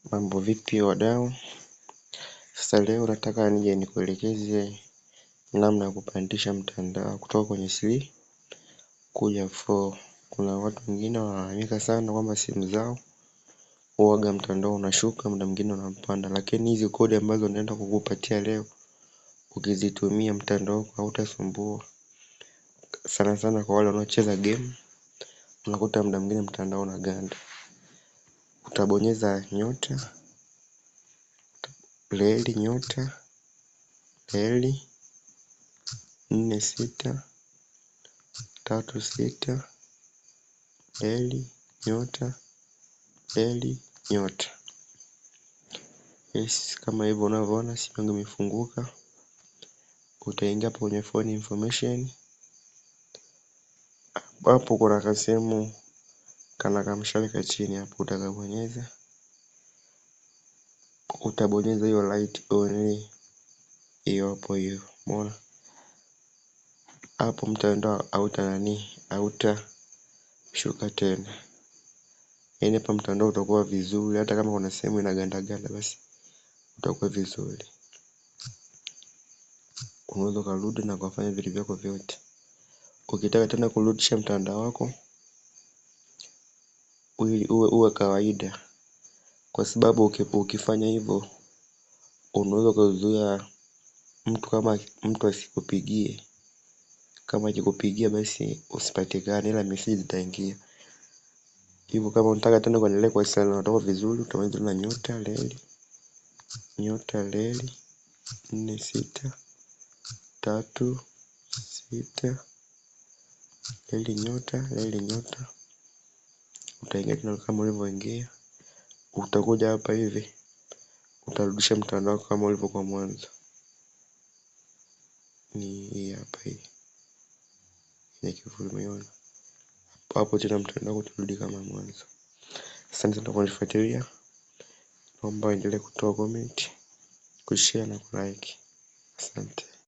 Mambo vipi wadau? Sasa leo nataka nije nikuelekeze namna ya kupandisha mtandao kutoka kwenye 3 kuja 4. Kuna watu wengine wanalalamika sana kwamba simu zao huwaga mtandao unashuka, muda mwingine unapanda, lakini hizi kodi ambazo naenda kukupatia leo ukizitumia mtandao hautasumbua. Sana sana kwa wale wanaocheza game, unakuta muda mwingine mtandao unaganda. Utabonyeza nyota reli nyota reli 4636 reli nyota reli nyota. Yes, kama hivyo unavyoona simu yangu imefunguka. Utaingia hapo kwenye phone information. Hapo kuna kasehemu kana kamshale ka chini hapo utakabonyeza. Utabonyeza hiyo light only hiyo hapo hiyo. Umeona? Hapo mtandao hautashuka tena. Yaani hapa mtandao utakuwa vizuri, hata kama kuna sehemu inaganda ganda basi utakuwa vizuri. Unaweza kurudi na kufanya vitu vyako vyote. Ukitaka tena kurudisha mtandao wako uwe kawaida, kwa sababu ukifanya hivyo unaweza kuzuia mtu asikupigie. Kama akikupigia basi usipatikane, ila message zitaingia. Hivyo kama unataka tena kuendelea kuwasiliana na watu vizuri, utabonyeza na nyota reli 4636 reli nyota. Utaingia tena kama ulivyoingia. Utakuja hapa hivi, utarudisha mtandao kama ulivyokuwa mwanzo. Ni hii hapa hii ya kivuli, umeona hapo tena mtandao utarudi kama mwanzo. Asante sana kwa kunifuatilia. Naomba endelee kutoa comment, kushare na kulike. Asante.